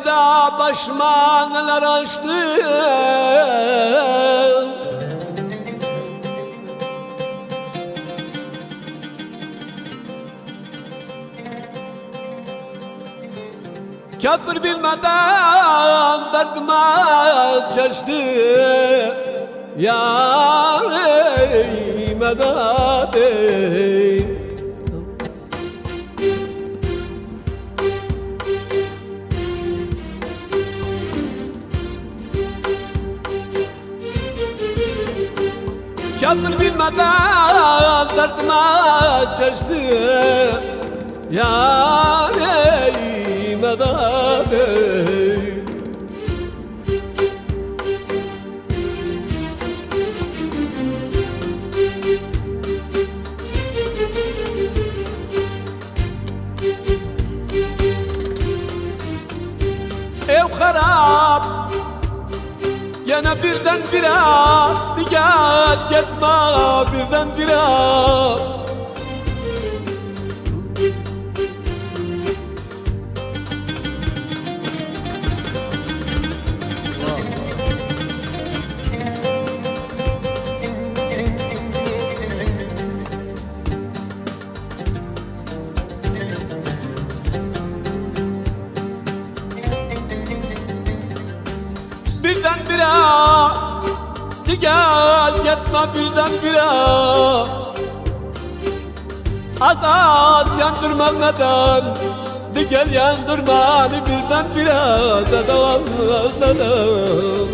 da başıma neler açtı. Kafir bilmeden derdime şaştı. Ya ey medet ey. Kafir bilmeden derdime şaştı. Ya ey medet ey. Ev harap gene birden bire gel gitme birden bire. Birden bire gel gitme birden bire. Az az yandırma neden gel yandırma birden bire. Dadam dadam.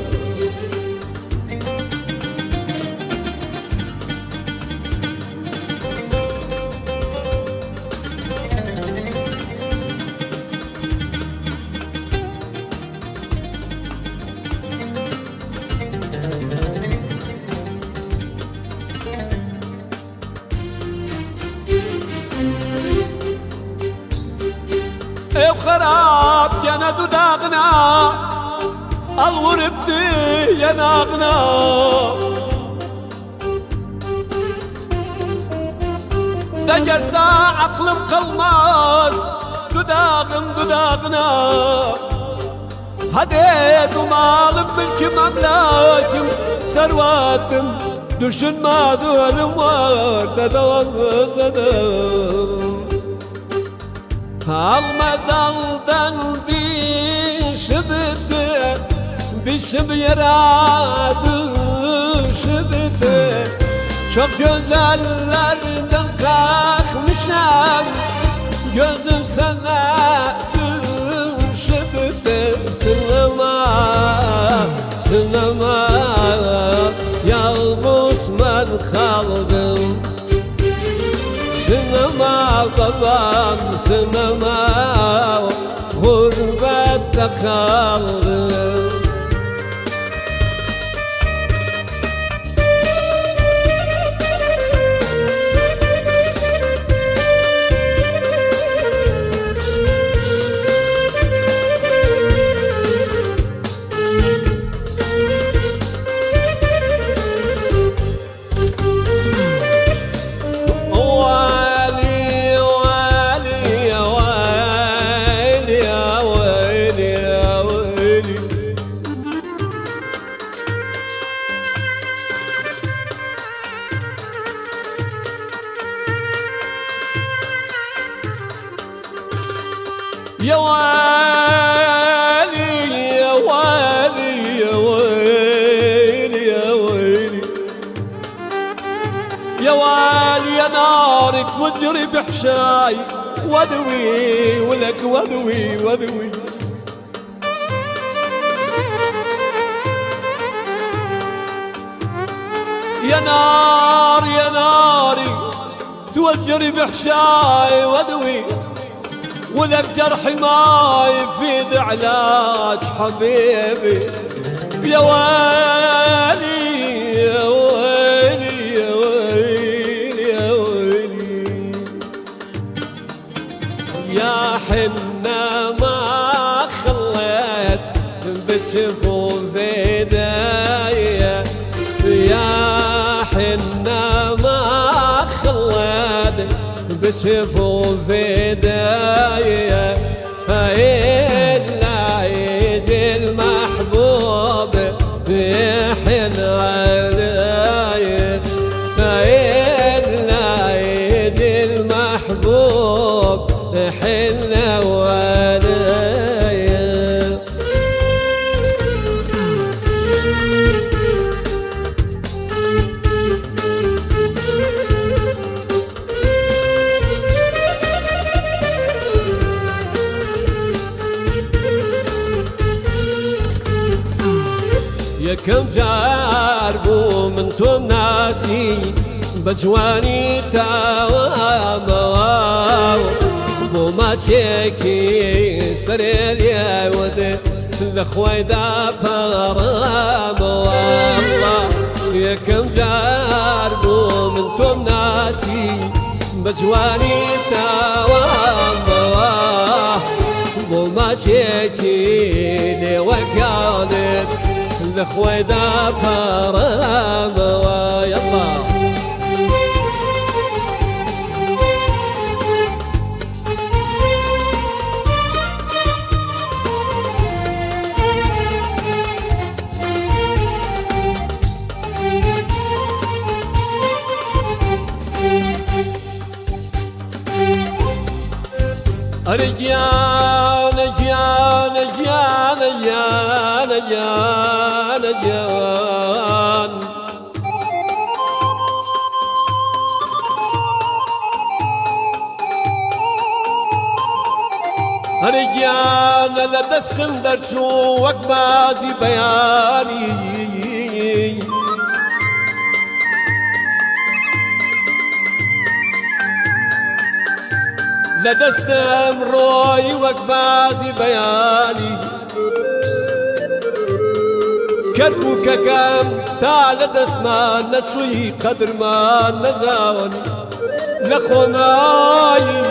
Ev harap gene dudağına al vuruptu yanağına. Da gelse aklım kalmaz dudağına. Hadi dumalım mülküm amlakim servetim düşünme duvarım var dadam. Alma daldan bir şıbıtı, bir şıbı yaradı şıbıtı. Çok güzellerden kalkmışam, gözüm sana şıbıtı. Sınama, sınama, yalnız ben kaldım. Sınama babam sınama, gurbette kaldım. يا ويلي يا ويلي يا ويلي يا ويلي يا ويلي يا نارك واجري بحشاي ودوي ولك ودوي ودوي. يا نار يا ناري توجري بحشاي ودوي ولك جرحي ما يفيد علاج حبيبي. يا ويلي يا ويلي يا ويلي يا ويلي يا حنا ما خليت بتشوفوا فدايا. يا حنا ما خليت بتشوفوا فدايا. إلا حن علي فإلا يجي المحبوب حن علي. يا كم جاربو من توم ناسي بجواني تاوام بو ما تشكي ستريليا ود الاخوي دا برام والله. يا كم جاربو من توم ناسي بجواني تاوام بو ما تشكي لي وكانت الاخوي دا برام ويلا. رجال رجال رجال رجال رجال رجال رجال لدى اسكندر شو وقبازي بياني لدستم روي وقبازي بياني كركو ككم تعال دسمان نشوي قدر ما نزاوني لخو ماي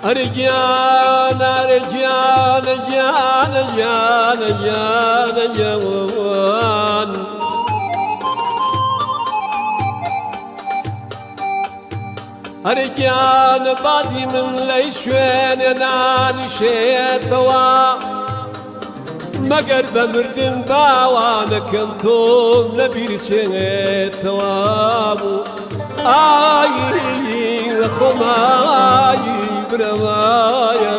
رجال رجال رجال رجال رجال رجال رجال بازي من ليشوين ناني شيتوا مقر بمردن باوانك انتم نبير شيتوا آي خماي بروايا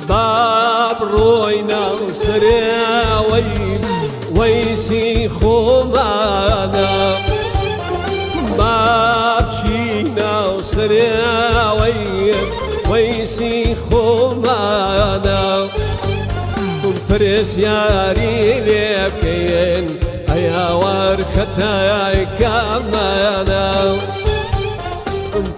باب روينا وسراوي ويسي خمانا باب شينا وسراوي ويسي خمانا فرس ياري ليكين يا ورختاي كمانا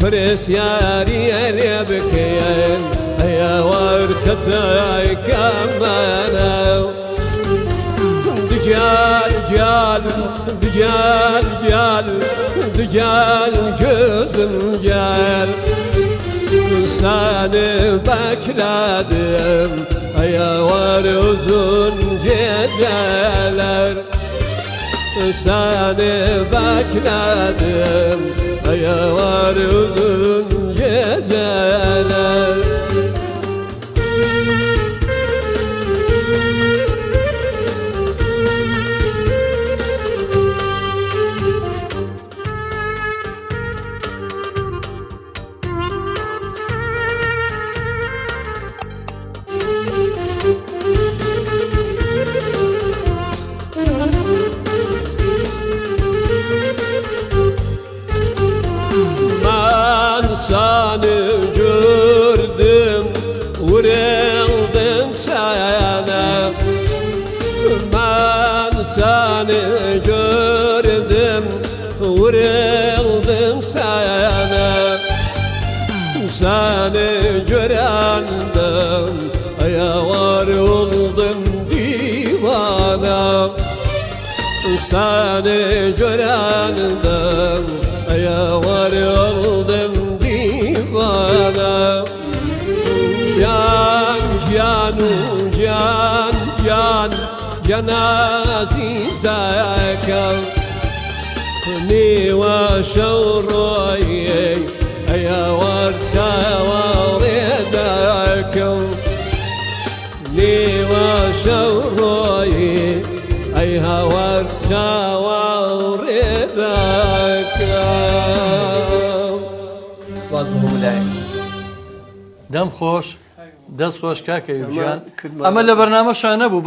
فرس ياري ليبكين يا ورختاي كمانا دجال جال دجال جال دجال جزم جال ساني بكلادم يا ورزون جدالر ساني بكلادم يا ورزون جدالر ساني جردم وريضم سانا من ساني جردم وريضم سانا ساني جراندم يا وريضم ديوانا seni görendim ya var oldum divane. Can canu can can can azizek ni ve şevroyi ya var şevredek ni ve şevroyi ya var şevredek. باز بەهۆلای دەم خۆش دەست خۆش کاکە یوبژان ئەمە لە بەرنامەشان نەبوو